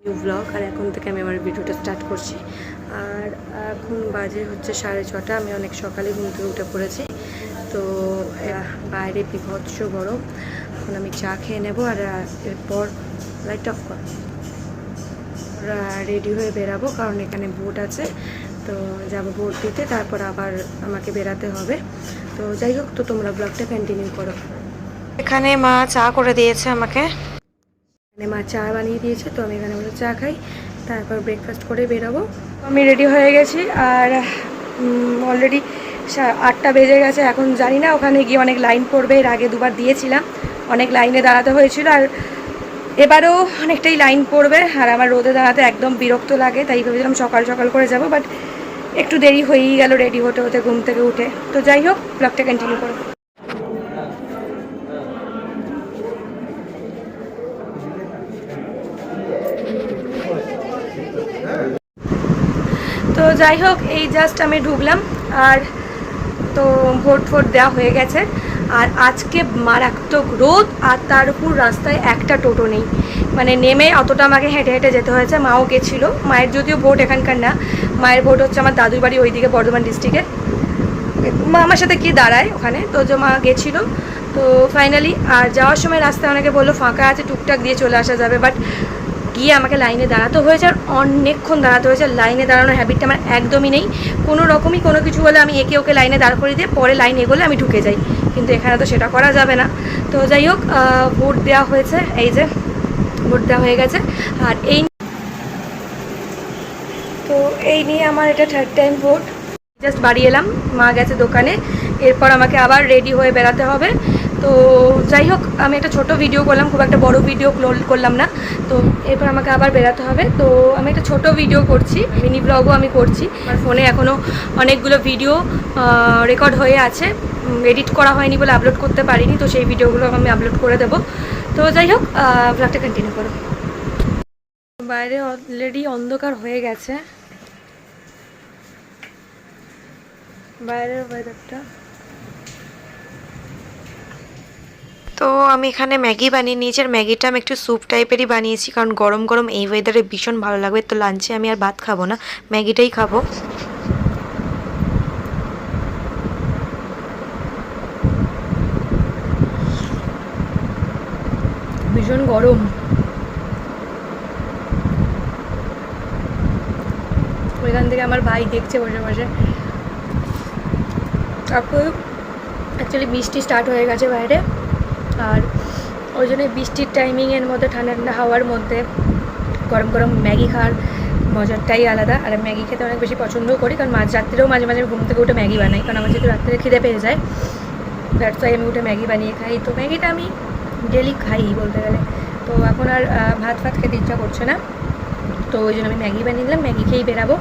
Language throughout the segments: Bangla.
New blog. আর এখন থেকে আমি আমার ভিডিওটা স্টার্ট করছি। আর এখন বাজে হচ্ছে 6:30। আমি অনেক সকালে ঘুম থেকে উঠে পড়েছি। তো বাইরে বিভৎস গরম। এখন আমি চা খেয়ে নেব আর এরপর লাইট অফ কর রেডি হয়ে বেরাবো, কারণ এখানে ভোট আছে। তো যাবো ভোট দিতে, তারপর আবার আমাকে বেরাতে হবে। তো যাই হোক, তো তোমরা ব্লগটা কন্টিনিউ করো। এখানে মা চা করে দিয়েছে আমাকে, মানে মা চা বানিয়ে দিয়েছে। তো আমি এখানে বলে চা খাই, তারপর ব্রেকফাস্ট করে বেরোবো। আমি রেডি হয়ে গেছি আর অলরেডি 8টা বেজে গেছে। এখন জানি না ওখানে গিয়ে অনেক লাইন পড়বে। এর আগে দুবার দিয়েছিলাম, অনেক লাইনে দাঁড়াতে হয়েছিল, আর এবারেও অনেকটাই লাইন পড়বে। আর আমার রোদে দাঁড়াতে একদম বিরক্ত লাগে, তাই ভেবেছিলাম সকাল সকাল করে যাব, বাট একটু দেরি হয়েই গেল রেডি হতে হতে ঘুম থেকে উঠে। তো যাই হোক, ব্লগটা কন্টিনিউ করো। তো যাই হোক, এই জাস্ট আমি ঢুকলাম আর তো ভোট দেওয়া হয়ে গেছে। আর আজকে মারাত্মক রোদ, আর তার উপর রাস্তায় একটা টোটো নেই। মানে নেমে অতটা আমাকে হেঁটে হেঁটে যেতে হয়েছে। মাও গেছিলো, মায়ের যদিও ভোট এখানকার না, মায়ের ভোট হচ্ছে আমার দাদুর বাড়ি ওইদিকে বর্ধমান ডিস্ট্রিক্টে। মা আমার সাথে গিয়ে দাঁড়ায় ওখানে, তো যে মা গেছিলো। তো ফাইনালি আর যাওয়ার সময় রাস্তায় অনেকে বললো ফাঁকা আছে, টুকটাক দিয়ে চলে আসা যাবে, বাট গিয়ে আমাকে লাইনে দাঁড়াতে হয়েছে। আর অনেকক্ষণ দাঁড়াতে হয়েছে। লাইনে দাঁড়ানোর হ্যাবিটটা আমার একদমই নেই। কোনো রকমই কোনো কিছু হলে আমি একে ওকে লাইনে দাঁড় করিয়ে দিয়ে পরে লাইন এগোলে আমি ঢুকে যাই, কিন্তু এখানে তো সেটা করা যাবে না। তো যাই হোক, ভোট দেওয়া হয়েছে, এই যে ভোট দেওয়া হয়ে গেছে। আর এই নিয়ে আমার এটা 3rd টাইম ভোট। জাস্ট বাড়ি এলাম, মা গেছে দোকানে, এরপর আমাকে আবার রেডি হয়ে বেরাতে হবে। তো যাই হোক, আমি একটা ছোট ভিডিও করলাম, খুব একটা বড় ভিডিও করলাম না। তো এরপর আমাকে আবার বেরাতে হবে। তো আমি একটা ছোট ভিডিও করছি, মিনি ব্লগও আমি করছি। আমার ফোনে এখনও অনেকগুলো ভিডিও রেকর্ড হয়ে আছে, এডিট করা হয়নি বলে আপলোড করতে পারিনি। তো সেই ভিডিওগুলো আমি আপলোড করে দেবো। তো যাই হোক, ব্লগটা কন্টিনিউ করো। বাইরে অলরেডি অন্ধকার হয়ে গেছে, বাইরের ওয়েদারটা। তো আমি এখানে ম্যাগি বানিয়ে নিয়েছি। আর ম্যাগিটা আমি একটু স্যুপ টাইপেরই বানিয়েছি, কারণ গরম গরম এই ওয়েদারে ভীষণ ভালো লাগবে। তো লাঞ্চে আমি আর ভাত খাবো না, ম্যাগিটাই খাবো। ভীষণ গরম। ওইখান থেকে আমার ভাই দেখছে বসে বসে। তারপর অ্যাকচুয়ালি বৃষ্টি স্টার্ট হয়ে গেছে বাইরে, আর ওই জন্য বৃষ্টির টাইমিংয়ের মধ্যে ঠান্ডা ঠান্ডা হাওয়ার মধ্যে গরম গরম ম্যাগি খাওয়ার মজাটাই আলাদা। আর ম্যাগি খেতে অনেক বেশি পছন্দও করি, কারণ রাত্রেও মাঝে মাঝে ঘুম থেকে উঠে ম্যাগি বানাই, কারণ আমার যেহেতু রাত্রে খিদে পেয়ে যায়, দ্যাটস ওয়াই আমি উঠে ম্যাগি বানিয়ে খাই। তো ম্যাগিটা আমি ডেলি খাই বলতে গেলে। তো এখন আর ভাত খেতে ইচ্ছা করছে না, তো ওই জন্য আমি ম্যাগি বানিয়ে দিলাম, ম্যাগি খেয়েই বেরাবো।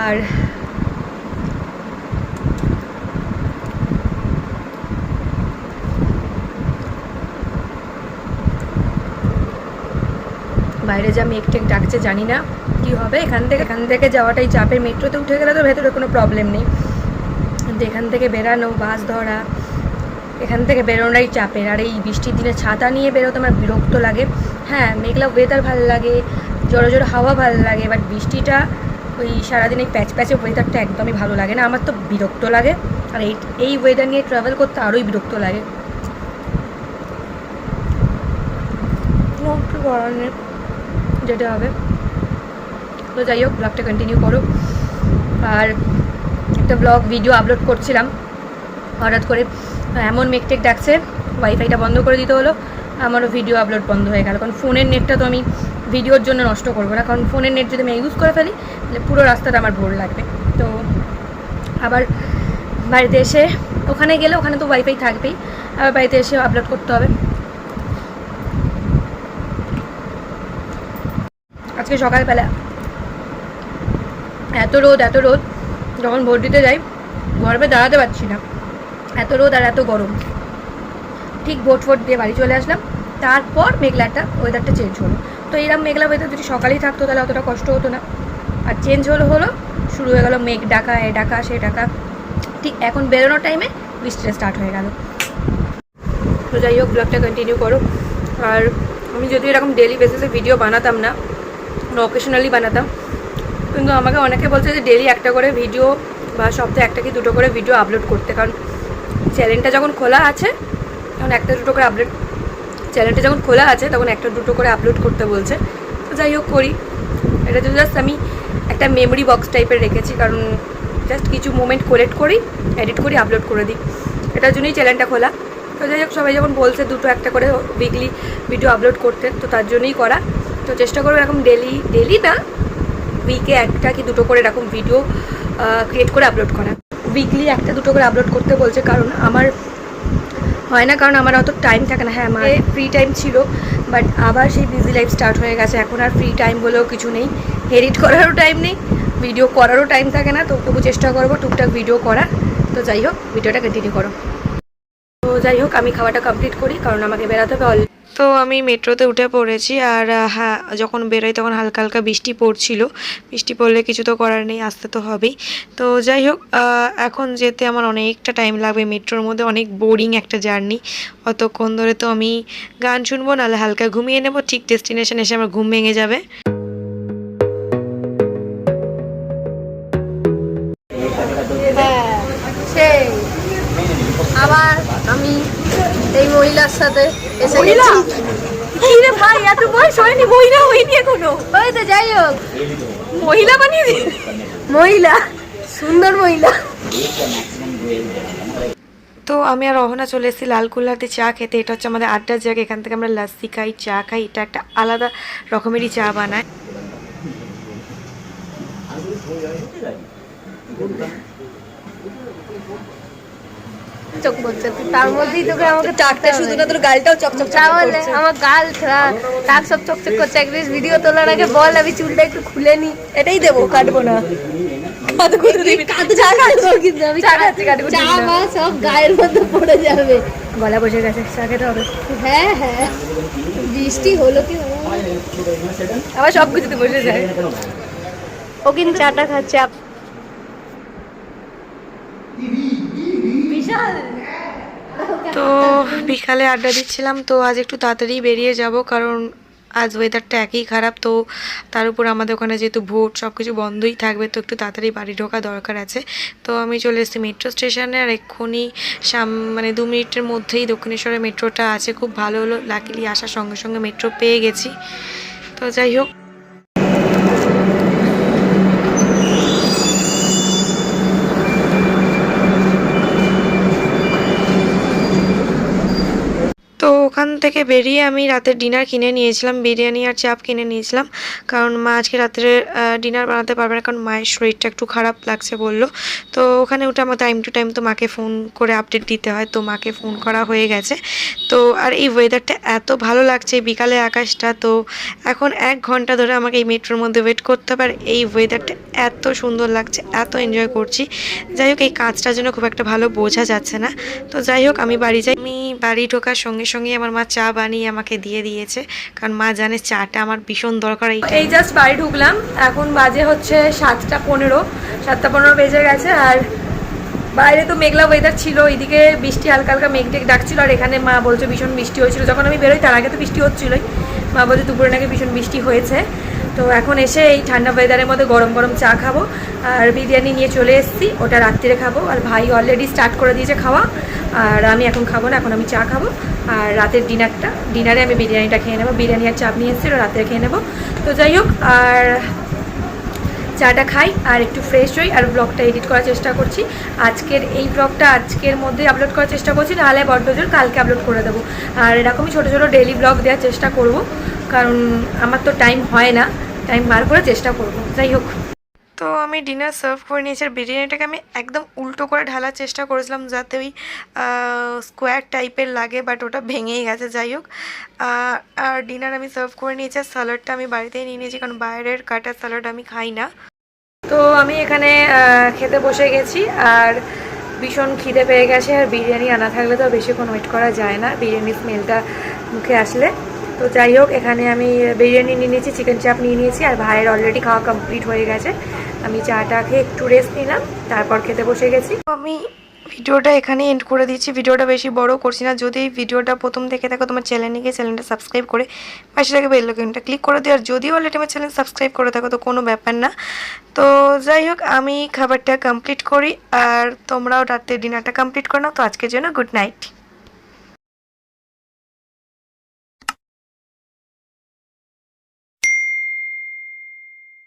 আর বাইরে যা মেঘ টেক ডাকছে, জানি না কি হবে। এখান থেকে যাওয়াটাই চাপের। মেট্রোতে উঠে গেলে তো ভেতরে কোনো প্রবলেম নেই, কিন্তু এখান থেকে বেরানো, বাস ধরা, এখান থেকে বেরোনোটাই চাপের। আর এই বৃষ্টির দিনে ছাতা নিয়ে বেরোতে আমার বিরক্ত লাগে। হ্যাঁ, মেঘলা ওয়েদার ভালো লাগে, জোরে জোরে হাওয়া ভালো লাগে, বাট বৃষ্টিটা, ওই সারাদিন এই প্যাচে ওয়েদারটা একদমই ভালো লাগে না। আমার তো বিরক্ত লাগে। আর এই ওয়েদার নিয়ে ট্রাভেল করতে আরোই বিরক্ত লাগে। একটু করার নেই, যেতে হবে। তো যাই হোক, ব্লগটা কন্টিনিউ করো। আর একটা ব্লগ ভিডিও আপলোড করছিলাম, হঠাৎ করে এমন মেঘটেক ডাকছে, ওয়াইফাইটা বন্ধ করে দিতে হলো। আমারও ভিডিও আপলোড বন্ধ হয়ে গেল, কারণ ফোনের নেটটা তো আমি ভিডিওর জন্য নষ্ট করবো না, কারণ ফোনের নেট যদি আমি ইউজ করে ফেলি তাহলে পুরো রাস্তাটা আমার বোর লাগবে। তো আবার বাড়িতে এসে, ওখানে গেলে ওখানে তো ওয়াইফাই থাকবেই, আবার বাড়িতে এসে আপলোড করতে হবে। আজকে সকালবেলা এত রোদ, যখন ভোট দিতে যাই গরমে দাঁড়াতে পারছি না, এত রোদ আর এত গরম। ঠিক ভোট দিয়ে বাড়ি চলে আসলাম, তারপর মেঘলাটা ওয়েদারটা চেঞ্জ হলো। তো এরকম মেঘলা ওয়েদার যদি সকালেই থাকতো তাহলে অতটা কষ্ট হতো না। আর চেঞ্জ হলো শুরু হয়ে গেল মেঘ ডাকা, এ ডাকা সে ডাকা। ঠিক এখন বেরোনোর টাইমে বৃষ্টিটা স্টার্ট হয়ে গেল। তো যাই হোক, ব্লগটা কন্টিনিউ করো। আর আমি যদি এরকম ডেলি বেসিসে ভিডিও বানাতাম না, অকেশনালি বানাতাম, কিন্তু আমাকে অনেকে বলছে যে ডেলি একটা করে ভিডিও বা সপ্তাহে একটা কি দুটো করে ভিডিও আপলোড করতে, কারণ চ্যানেলটা যখন খোলা আছে তখন একটা দুটো করে চ্যানেলটা যখন খোলা আছে তখন একটা দুটো করে আপলোড করতে বলছে। তো যাই হোক করি, এটা তো জাস্ট আমি একটা মেমোরি বক্স টাইপের রেখেছি, কারণ জাস্ট কিছু মোমেন্ট কালেক্ট করি, এডিট করি, আপলোড করে দিই, এটার জন্যই চ্যানেলটা খোলা। তো যাই হোক, সবাই যখন বলছে দুটো একটা করে উইকলি ভিডিও আপলোড করতে, তো তার জন্যই করা। তো চেষ্টা করবো এরকম ডেলি না, উইকে একটা কি দুটো করে এরকম ভিডিও ক্রিয়েট করে আপলোড করা। উইকলি একটা দুটো করে আপলোড করতে বলছে, কারণ আমার হয় না, কারণ আমার অত টাইম থাকে না। হ্যাঁ, আমার ফ্রি টাইম ছিল, বাট আবার সেই বিজি লাইফ স্টার্ট হয়ে গেছে। এখন আর ফ্রি টাইম বলেও কিছু নেই, এডিট করারও টাইম নেই, ভিডিও করারও টাইম থাকে না। তো তবু চেষ্টা করবো টুকটাক ভিডিও করা। তো যাই হোক, ভিডিওটা কন্টিনিউ করো। তো যাই হোক, আমি খাওয়াটা কমপ্লিট করি, কারণ আমাকে বেরোতে হবে অলরেডি। তো আমি মেট্রোতে উঠে পড়েছি, আর হ্যাঁ, যখন বেরোই তখন হালকা হালকা বৃষ্টি পড়ছিল। বৃষ্টি পড়লে কিছু তো করার নেই, আসতে তো হবেই। তো যাই হোক, এখন যেতে আমার অনেকটা টাইম লাগবে। মেট্রোর মধ্যে অনেক বোরিং একটা জার্নি, অতক্ষণ ধরে তো আমি গান শুনবো, নাহলে হালকা ঘুমিয়ে নেবো। ঠিক ডেস্টিনেশন এসে আমার ঘুম ভেঙে যাবে। সেই আবার আমি এই মহিলার সাথে এসে ভাই, এত বয়স হয়নি, মহিলা হয়নি এখনো। ওই তো যাই হোক, মহিলা বানিয়ে দিই, মহিলা, সুন্দর মহিলা। তো আমি আর রহনা চলে এসেছি লালকুল্লাতে চা খেতে। এটা হচ্ছে আমাদের আড্ডার জায়গা, এখান থেকে আমরা লাস্সি খাই, চা খাই। এটা একটা আলাদা রকমেরই চা বানায়। চোখ বলছে, তার মধ্যেই তোকে আমাকে টাকটা শুধু না, তোর গালটাও চকচক তাহলে আমার গাল টাক সব চকচক করছে। একদিন ভিডিও তোলার আগে বল, আমি চুলটা একটু খুলে নি। এটাই দেবো, কাটবো না। চা মা সব গায়ের মধ্যে পড়ে যাবে। গলা বসে গেছে, চা খেতে হবে। হ্যাঁ হ্যাঁ, বৃষ্টি হলো কি আবার সব কিছুতে বসে যায়। ও কিন্তু চাটা খাচ্ছে। তো বিকালে আড্ডা দিচ্ছিলাম। তো আজ একটু তাড়াতাড়ি বেরিয়ে যাব, কারণ আজ ওয়েদারটা একই খারাপ। তো তার উপর আমাদের ওখানে যেহেতু ভোট, সব কিছু বন্ধই থাকবে, তো একটু তাড়াতাড়ি বাড়ি ঢোকা দরকার আছে। তো আমি চলে এসেছি মেট্রো স্টেশনে, আর এক্ষুনি মানে 2 মিনিটের মধ্যেই দক্ষিণেশ্বরের মেট্রোটা আছে। খুব ভালো হলো, লাকিলি আসার সঙ্গে সঙ্গে মেট্রো পেয়ে গেছি। তো যাই হোক, তো ওখান থেকে বেরিয়ে আমি রাতের ডিনার কিনে নিয়েছিলাম, বিরিয়ানি আর চাপ কিনে নিয়েছিলাম, কারণ মা আজকে রাত্রে ডিনার বানাতে পারবে না, কারণ মায়ের শরীরটা একটু খারাপ লাগছে বললো। তো ওখানে উঠে আমার টাইম টু টাইম তো মাকে ফোন করে আপডেট দিতে হয়, তো মাকে ফোন করা হয়ে গেছে। তো আর এই ওয়েদারটা এত ভালো লাগছে, বিকালে আকাশটা। তো এখন 1 ঘন্টা ধরে আমাকে এই মেট্রোর মধ্যে ওয়েট করতে হবে, আর এই ওয়েদারটা এত সুন্দর লাগছে, এত এনজয় করছি। যাই হোক, এই কাজটার জন্য খুব একটা ভালো বোঝা যাচ্ছে না। তো যাই হোক, আমি বাড়ি যাই। আমি বাড়ি ঢোকার সঙ্গে সঙ্গে আমার মা চা বানিয়ে আমাকে দিয়ে দিয়েছে, কারণ মা জানে চাটা আমার ভীষণ দরকার। এই জাস্ট বাড়ি ঢুকলাম, এখন বাজে হচ্ছে 7:15 বেজে গেছে। আর বাইরে তো মেঘলা ওয়েদার ছিল, এইদিকে বৃষ্টি হালকা হালকা মেঘ টেঘ ডাকছিল, আর এখানে মা বলছে ভীষণ বৃষ্টি হয়েছিল। যখন আমি বেরোই তার আগে তো বৃষ্টি হচ্ছিলোই, মা বলছে দুপুরে নাকি ভীষণ বৃষ্টি হয়েছে। তো এখন এসে এই ঠান্ডা ওয়েদারের মধ্যে গরম গরম চা খাবো, আর বিরিয়ানি নিয়ে চলে এসেছি, ওটা রাত্রিরে খাবো। আর ভাই অলরেডি স্টার্ট করে দিয়েছে খাওয়া, আর আমি এখন খাবো না, এখন আমি চা খাবো। আর রাতের ডিনারে আমি বিরিয়ানিটা খেয়ে নেবো, বিরিয়ানি আর চাপ নিয়ে এসেছি, রাত্রে খেয়ে নেবো। তো যাই হোক, আর চাটা খাই আর একটু ফ্রেশ হই, আর ব্লগটা এডিট করার চেষ্টা করছি। আজকের এই ব্লগটা আজকের মধ্যে আপলোড করার চেষ্টা করছি, নাহলে বড্ড জোর কালকে আপলোড করে দেবো। আর এরকমই ছোটো ছোটো ডেইলি ব্লগ দেওয়ার চেষ্টা করব, কারণ আমার তো টাইম হয় না, টাইম বার করে চেষ্টা করব। যাই হোক, তো আমি ডিনার সার্ভ করে নিয়েছি, আর বিরিয়ানিটাকে আমি একদম উল্টো করে ঢালার চেষ্টা করেছিলাম, যাতে ওই স্কোয়ার টাইপের লাগে, বাট ওটা ভেঙেই গেছে। যাই হোক, আর ডিনার আমি সার্ভ করে নিয়েছি, আর স্যালাডটা আমি বাড়িতেই নিয়ে নিয়েছি, কারণ বাইরের কাটা স্যালাড আমি খাই না। তো আমি এখানে খেতে বসে গেছি, আর ভীষণ খিদে পেয়ে গেছে। আর বিরিয়ানি আনা থাকলে তো বেশিক্ষণ ওয়েট করা যায় না, বিরিয়ানির স্মেলটা মুখে আসলে। তো যাই হোক, এখানে আমি বিরিয়ানি নিয়ে নিয়েছি, চিকেন চাপ নিয়ে নিয়েছি, আর ভাইয়ের অলরেডি খাওয়া কমপ্লিট হয়ে গেছে। আমি চাটা খেয়ে একটু রেস্ট নিলাম, তারপর খেতে বসে গেছি। আমি ভিডিওটা এখানে এন্ড করে দিচ্ছি। ভিডিওটা বেশি বড় করছি না। যদি ভিডিওটা প্রথম দেখে থাকো তোমার চ্যানেলে গিয়ে চ্যানেলটা সাবস্ক্রাইব করে পাশে থেকে বেল আইকনটা ক্লিক করে দিও। আর যদি অলরেডি আমার চ্যানেল সাবস্ক্রাইব করে থাকো তো কোনো ব্যাপার না। তো যাই হোক, আমি খাবারটা কমপ্লিট করি আর তোমরাও রাতে ডিনারটা কমপ্লিট করে নাও। তো আজকের জন্য গুড নাইট।